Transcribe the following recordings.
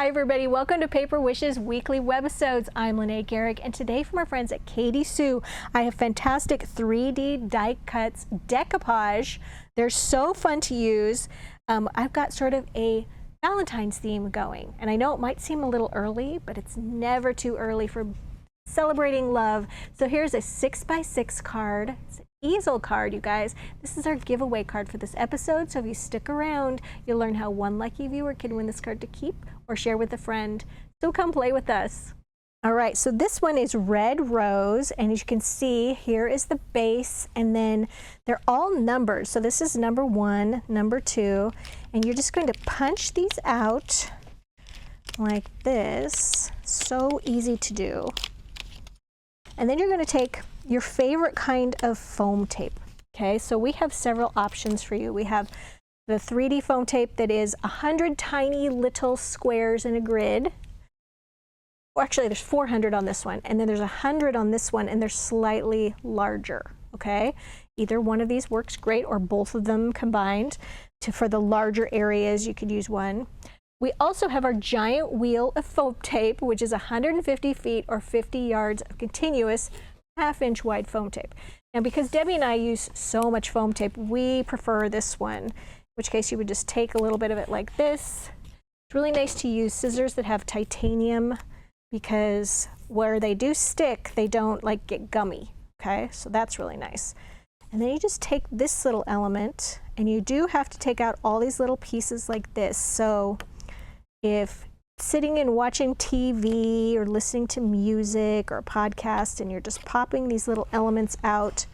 Hi everybody, welcome to Paper Wishes weekly webisodes. I'm Lene Garrick, and today from our friends at Katy Sue, I have fantastic 3D die cuts decoupage. They're so fun to use. I've got sort of a Valentine's theme going, and I know it might seem a little early, but it's never too early for celebrating love. So here's a 6x6 card. It's an easel card, you guys. This is our giveaway card for this episode, so if you stick around, you'll learn how one lucky viewer can win this card to keep or share with a friend. So come play with us. All right, so this one is red rose, and as you can see, here is the base, and then they're all numbered. So this is number 1, number 2, and you're just going to punch these out like this. So easy to do. And then you're going to take your favorite kind of foam tape. Okay, so we have several options for you. We have the 3D foam tape that is 100 tiny little squares in a grid. Well, actually, there's 400 on this one, and then there's 100 on this one, and they're slightly larger. Okay, either one of these works great, or both of them combined. For the larger areas, you could use one. We also have our giant wheel of foam tape, which is 150 feet or 50 yards of continuous half-inch wide foam tape. Now, because Debbie and I use so much foam tape, we prefer this one, in which case you would just take a little bit of it like this. It's really nice to use scissors that have titanium, because where they do stick, they don't like get gummy. Okay, so that's really nice. And then you just take this little element, and you do have to take out all these little pieces like this. So if sitting and watching TV or listening to music or a podcast and you're just popping these little elements out,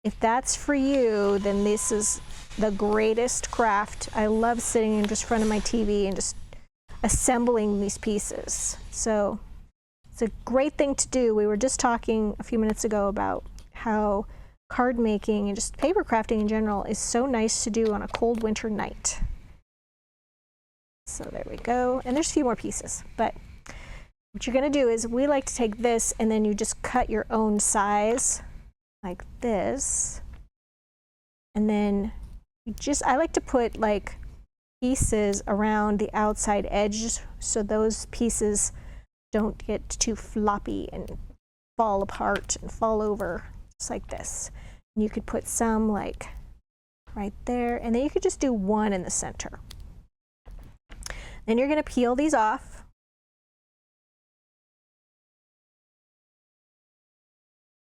if that's for you, then this is the greatest craft. I love sitting in just front of my TV and just assembling these pieces. So it's a great thing to do. We were just talking a few minutes ago about how card making and just paper crafting in general is so nice to do on a cold winter night. So there we go, and there's a few more pieces, but what you're going to do is we like to take this and then you just cut your own size like this, and then I like to put like pieces around the outside edges so those pieces don't get too floppy and fall apart and fall over, just like this. And you could put some like right there, and then you could just do one in the center. Then you're going to peel these off.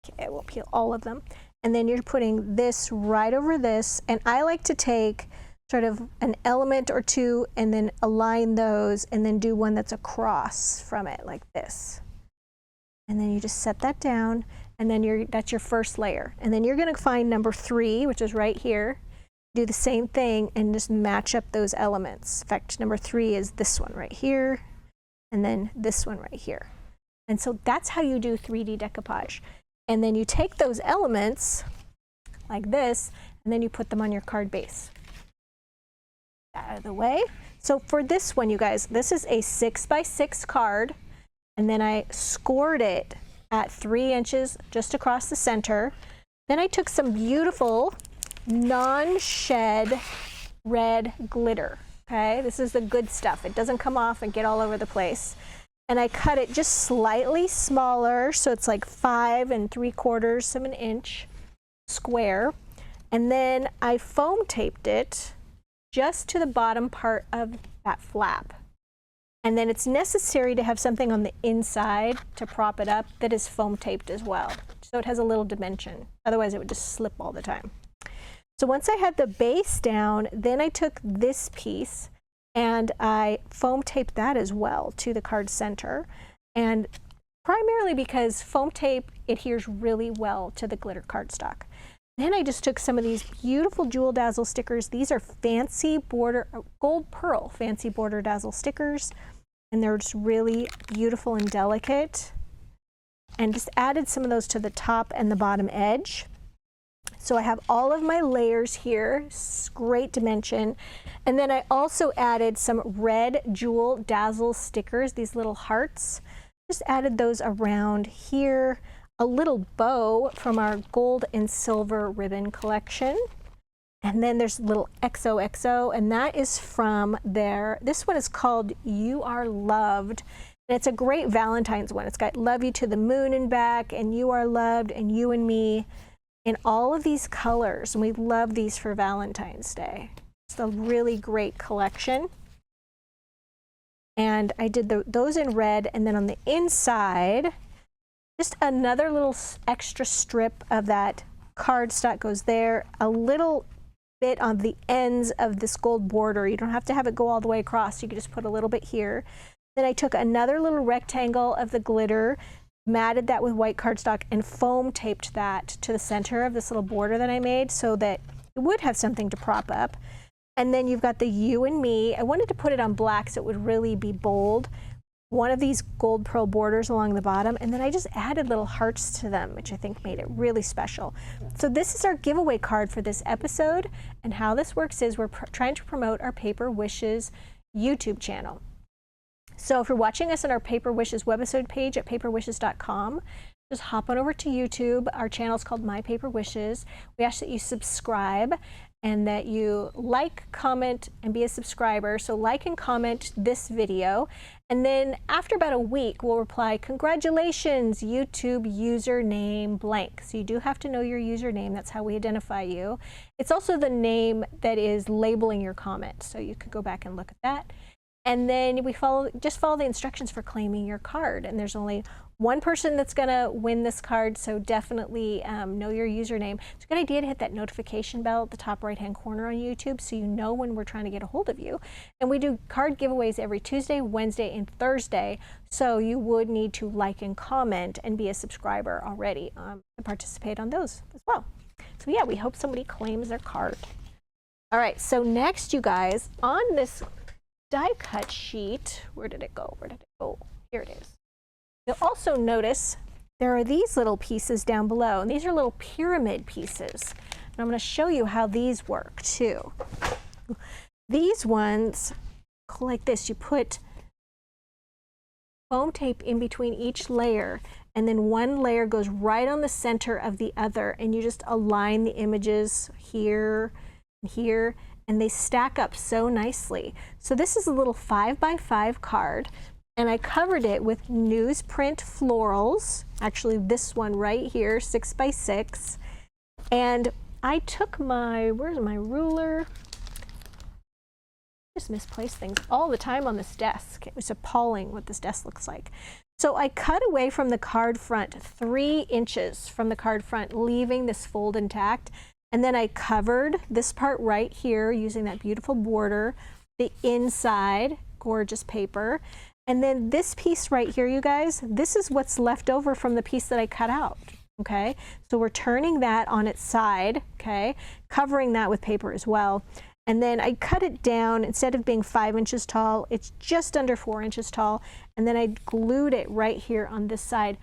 Okay, we'll peel all of them. And then you're putting this right over this. And I like to take sort of an element or two and then align those and then do one that's across from it like this. And then you just set that down, and then that's your first layer. And then you're going to find number 3, which is right here. Do the same thing and just match up those elements. In fact, number 3 is this one right here, and then this one right here. And so that's how you do 3D decoupage. And then you take those elements like this, and then you put them on your card base. Out of the way. So for this one, you guys, this is a 6x6 card, and then I scored it at 3 inches just across the center. Then I took some beautiful non-shed red glitter. Okay, this is the good stuff. It doesn't come off and get all over the place. And I cut it just slightly smaller, so it's like 5 3/4 of an inch square. And then I foam taped it just to the bottom part of that flap. And then it's necessary to have something on the inside to prop it up that is foam taped as well, so it has a little dimension. Otherwise it would just slip all the time. So once I had the base down, then I took this piece and I foam taped that as well to the card center. And primarily because foam tape adheres really well to the glitter cardstock. Then I just took some of these beautiful Jewel Dazzle stickers. These are fancy border, gold pearl fancy border dazzle stickers. And they're just really beautiful and delicate. And just added some of those to the top and the bottom edge. So I have all of my layers here, great dimension. And then I also added some red Jewel Dazzle stickers, these little hearts. Just added those around here. A little bow from our gold and silver ribbon collection. And then there's little XOXO, and that is from this one is called You Are Loved. And it's a great Valentine's one. It's got love you to the moon and back, and you are loved, and you and me, in all of these colors. And we love these for Valentine's Day. It's a really great collection. And I did those in red, and then on the inside, just another little extra strip of that cardstock goes there, a little bit on the ends of this gold border. You don't have to have it go all the way across. You can just put a little bit here. Then I took another little rectangle of the glitter, matted that with white cardstock, and foam taped that to the center of this little border that I made so that it would have something to prop up. And then you've got the you and me. I wanted to put it on black so it would really be bold. One of these gold pearl borders along the bottom, and then I just added little hearts to them, which I think made it really special. So this is our giveaway card for this episode, and how this works is we're trying to promote our Paper Wishes YouTube channel. So if you're watching us on our Paper Wishes webisode page at paperwishes.com, just hop on over to YouTube. Our channel is called My Paper Wishes. We ask that you subscribe and that you like, comment, and be a subscriber. So like and comment this video. And then after about a week, we'll reply, congratulations, YouTube username blank. So you do have to know your username. That's how we identify you. It's also the name that is labeling your comment. So you could go back and look at that. And then we just follow the instructions for claiming your card. And there's only one person that's gonna win this card, so definitely know your username. It's a good idea to hit that notification bell at the top right-hand corner on YouTube so you know when we're trying to get a hold of you. And we do card giveaways every Tuesday, Wednesday, and Thursday, so you would need to like and comment and be a subscriber already to participate on those as well. So yeah, we hope somebody claims their card. All right, so next, you guys, on this die cut sheet, where did it go? Where did it go? Here it is. You'll also notice there are these little pieces down below, and these are little pyramid pieces. And I'm going to show you how these work too. These ones go like this. You put foam tape in between each layer, and then one layer goes right on the center of the other, and you just align the images here and here, and they stack up so nicely. So this is a little 5x5 card. And I covered it with newsprint florals, actually this one right here, 6x6. And I took where's my ruler? I just misplace things all the time on this desk. It was appalling what this desk looks like. So I cut away from the card front 3 inches from the card front, leaving this fold intact. And then I covered this part right here using that beautiful border, the inside, gorgeous paper. And then this piece right here, you guys, this is what's left over from the piece that I cut out, okay? So we're turning that on its side, okay? Covering that with paper as well. And then I cut it down, instead of being 5 inches tall, it's just under 4 inches tall. And then I glued it right here on this side.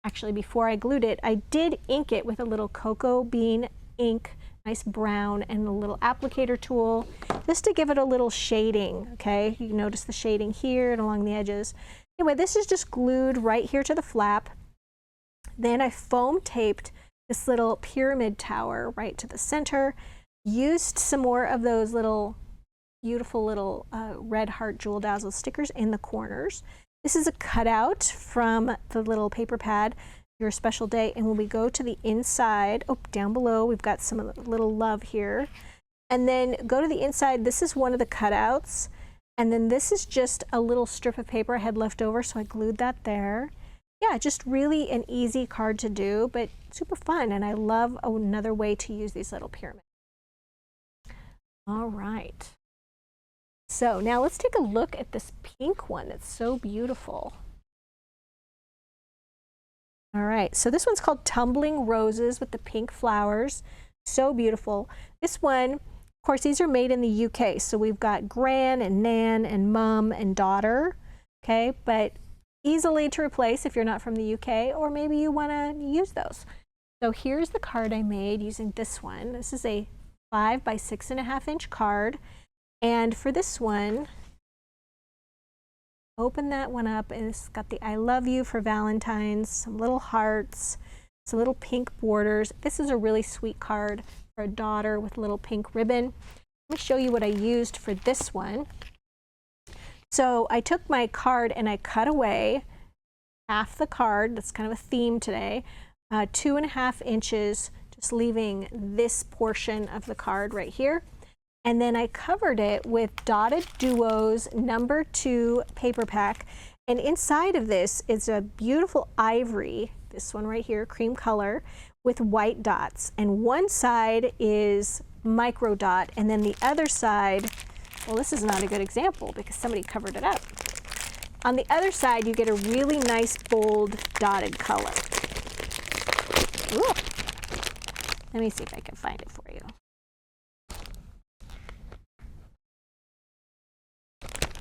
Actually, before I glued it, I did ink it with a little cocoa bean ink, nice brown, and a little applicator tool, just to give it a little shading, okay? You can notice the shading here and along the edges. Anyway, this is just glued right here to the flap. Then I foam taped this little pyramid tower right to the center, used some more of those little beautiful little red heart jewel dazzle stickers in the corners. This is a cutout from the little paper pad, Your Special Day. And when we go to the inside, down below, we've got some of the little love here. And then go to the inside, this is one of the cutouts. And then this is just a little strip of paper I had left over, so I glued that there. Yeah, just really an easy card to do, but super fun. And I love another way to use these little pyramids. All right. So now let's take a look at this pink one. It's so beautiful. All right, so this one's called Tumbling Roses with the pink flowers. So beautiful. This one, of course, these are made in the UK. So we've got Gran and Nan and Mum and Daughter, okay? But easily to replace if you're not from the UK, or maybe you want to use those. So here's the card I made using this one. This is a 5 by 6.5 inch card. And for this one, open that one up, and it's got the I love you for Valentine's, some little hearts, Some little pink borders. This is a really sweet card for a daughter with a little pink ribbon. Let me show you what I used for this one. So I took my card and I cut away half the card. That's kind of a theme today. 2.5 inches, just leaving this portion of the card right here. And then I covered it with Dotted Duos number 2 paper pack. And inside of this is a beautiful ivory, this one right here, cream color, with white dots. And one side is micro dot, and then the other side, well, this is not a good example because somebody covered it up. On the other side, you get a really nice bold dotted color. Ooh. Let me see if I can find it for you.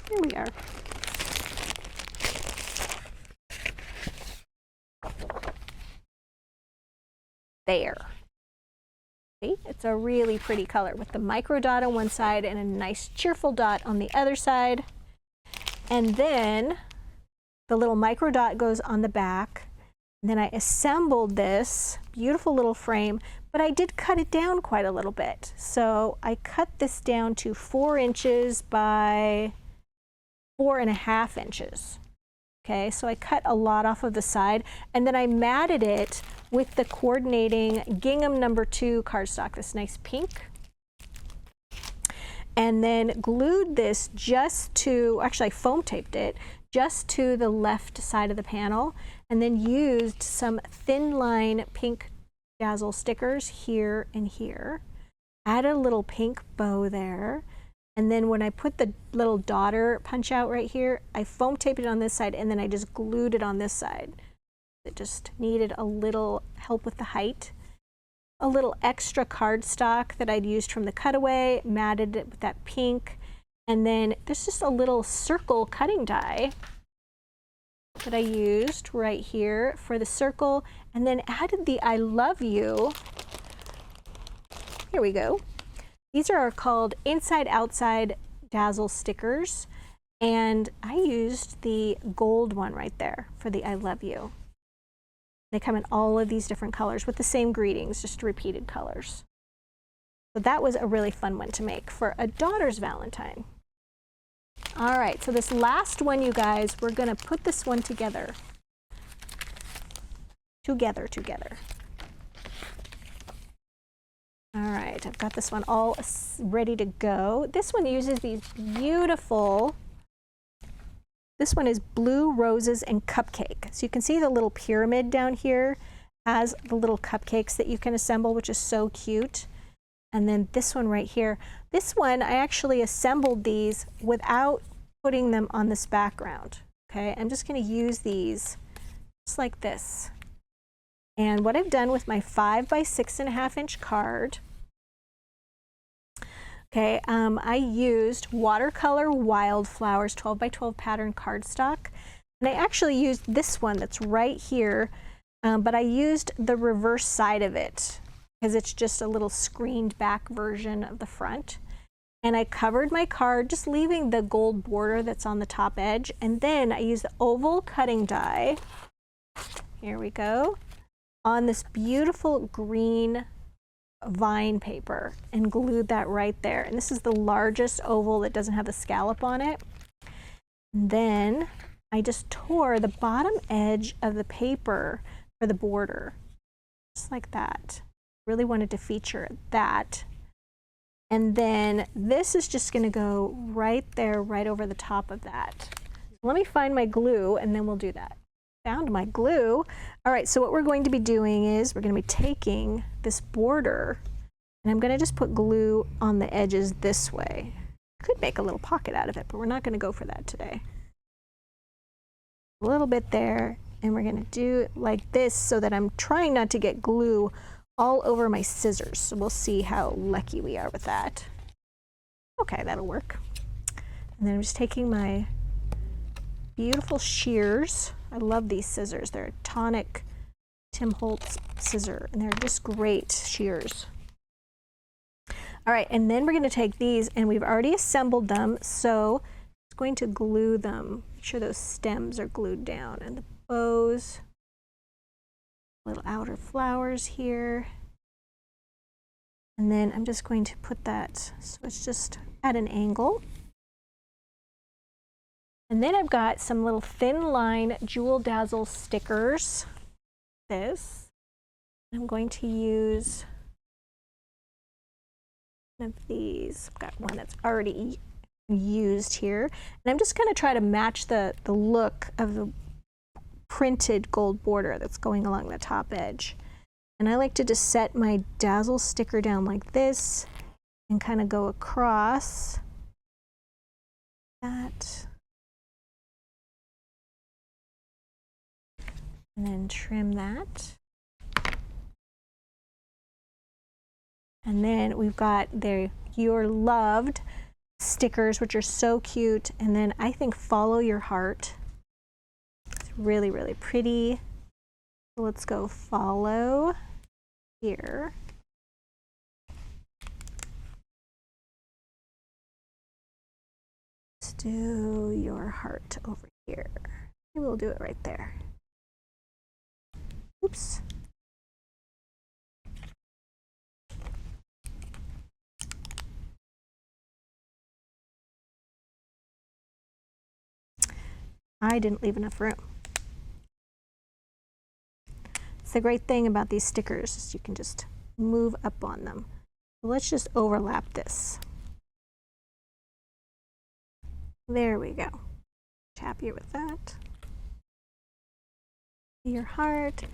Here we are. There. See? It's a really pretty color with the micro dot on one side and a nice cheerful dot on the other side. And then the little micro dot goes on the back. And then I assembled this beautiful little frame, but I did cut it down quite a little bit. So I cut this down to 4 inches by 4.5 inches. Okay, so I cut a lot off of the side, and then I matted it with the coordinating gingham number 2 cardstock, this nice pink. And then glued this just to, actually I foam taped it, just to the left side of the panel, and then used some thin line pink dazzle stickers here and here. Added a little pink bow there. And then when I put the little daughter punch out right here, I foam taped it on this side and then I just glued it on this side. It just needed a little help with the height. A little extra cardstock that I'd used from the cutaway, matted it with that pink. And then there's just a little circle cutting die that I used right here for the circle, and then added the I love you. Here we go. These are called Inside Outside Dazzle stickers, and I used the gold one right there for the I love you. They come in all of these different colors with the same greetings, just repeated colors. So that was a really fun one to make for a daughter's Valentine. All right, so this last one, you guys, we're gonna put this one together. Together. All right, I've got this one all ready to go. This one uses these beautiful, this one is Blue Roses and Cupcake. So you can see the little pyramid down here has the little cupcakes that you can assemble, which is so cute. And then this one right here. This one, I actually assembled these without putting them on this background. Okay, I'm just gonna use these just like this. And what I've done with my 5 by 6.5 inch card, okay, I used watercolor wildflowers 12 by 12 pattern cardstock. And I actually used this one that's right here, but I used the reverse side of it because it's just a little screened back version of the front. And I covered my card, just leaving the gold border that's on the top edge. And then I used the oval cutting die, here we go, on this beautiful green vine paper and glued that right there. And this is the largest oval that doesn't have the scallop on it. And then I just tore the bottom edge of the paper for the border, just like that. Really wanted to feature that. And then this is just gonna go right there, right over the top of that. Let me find my glue and then we'll do that. Found my glue. All right, so what we're going to be doing is we're gonna be taking this border and I'm gonna just put glue on the edges this way. Could make a little pocket out of it, but we're not gonna go for that today. A little bit there, and we're gonna do it like this so that I'm trying not to get glue all over my scissors. So we'll see how lucky we are with that. Okay, that'll work. And then I'm just taking my beautiful shears. I love these scissors. They're a Tonic Tim Holtz scissor, and they're just great shears. All right, and then we're gonna take these, and we've already assembled them, so I'm going to glue them. Make sure those stems are glued down, and the bows little outer flowers here. And then I'm just going to put that so it's just at an angle. And then I've got some little thin line Jewel Dazzle stickers. This. I'm going to use one of these. I've got one that's already used here. And I'm just going to try to match the look of the printed gold border that's going along the top edge. And I like to just set my Dazzle sticker down like this and kind of go across that. And then trim that. And then we've got the You're Loved stickers, which are so cute. And then I think Follow Your Heart. It's really, really pretty. So let's go follow here. Let's do Your Heart over here. Maybe we'll do it right there. Oops. I didn't leave enough room. It's the great thing about these stickers is you can just move up on them. So let's just overlap this. There we go. Happy with that. Your heart.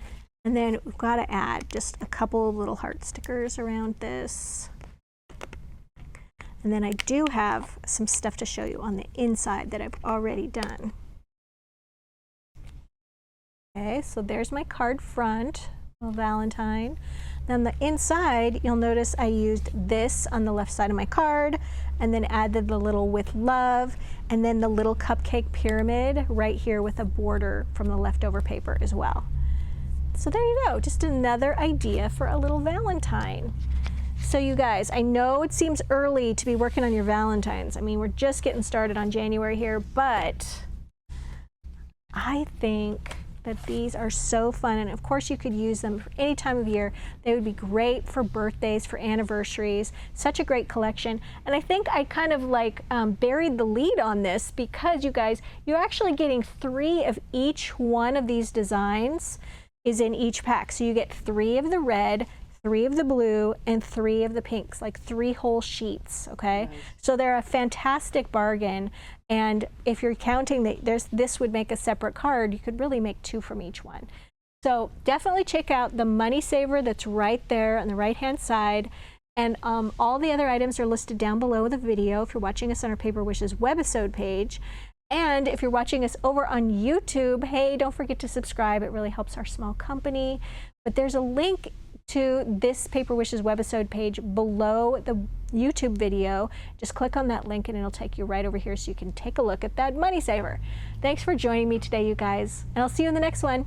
And then we've got to add just a couple of little heart stickers around this. And then I do have some stuff to show you on the inside that I've already done. Okay, so there's my card front, little Valentine. Then the inside, you'll notice I used this on the left side of my card and then added the little With Love and then the little cupcake pyramid right here with a border from the leftover paper as well. So there you go, just another idea for a little Valentine. So you guys, I know it seems early to be working on your Valentines. I mean, we're just getting started on January here, but I think that these are so fun, and of course you could use them for any time of year. They would be great for birthdays, for anniversaries. Such a great collection. And I think I kind of like buried the lead on this because you guys, you're actually getting 3 of each one of these designs is in each pack. So you get 3 of the red, 3 of the blue, and 3 of the pinks, like 3 whole sheets, okay? Nice. So they're a fantastic bargain. And if you're counting that this would make a separate card, you could really make 2 from each one. So definitely check out the money saver that's right there on the right-hand side. And all the other items are listed down below the video if you're watching us on our Paper Wishes webisode page. And if you're watching us over on YouTube, hey, don't forget to subscribe. It really helps our small company. But there's a link to this Paper Wishes webisode page below the YouTube video. Just click on that link and it'll take you right over here so you can take a look at that money saver. Thanks for joining me today, you guys, and I'll see you in the next one.